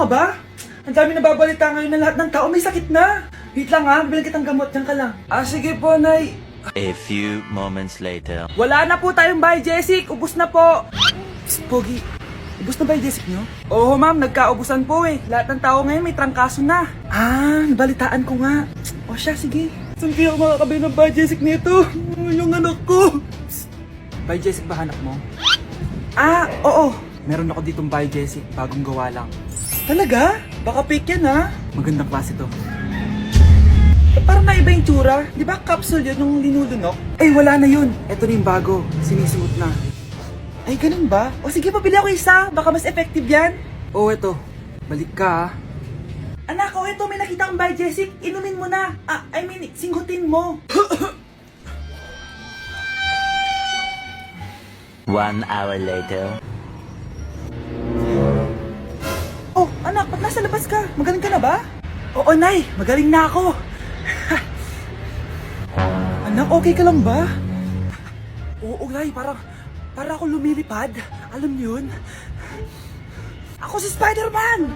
ka ba? Ang dami nababalita ngayon na lahat ng tao may sakit na. Wait lang ha, bibilang kitang gamot, dyan ka lang. Sige po, Nay. A few moments later. Wala na po tayong Biogesic, ubus na po. Psst, Pogi, ubus na Biogesic nyo? Oo ma'am, nagkaubusan po eh. Lahat ng tao ngayon may trangkaso na. Nabalitaan ko nga. O siya, sige. Saan kaya ako makakabili ng Biogesic nito? Yung anak ko. Psst, Biogesic ba hanap mo? Oo. Meron ako ditong Biogesic, bagong gawa lang. Talaga? Baka fake yan ha? Magandang klase to. Parang naiba yung tsura. Di ba capsule yun nung linulunok? Wala na yun. Ito na yung bago. Sinisuot na. Ay, ganun ba? O sige, pabili ako isa. Baka mas effective yan. Eto. Balik ka ha. Anak, ito. May nakita akong Biogesic. Inumin mo na. Singhutin mo. 1 hour later. Anak, ba't nasa labas ka? Magaling ka na ba? Oo, Nay. Magaling na ako. Anak, okay ka lang ba? Oo, Nay. Para ako lumilipad. Alam niyo yun? Ako si Spider-Man!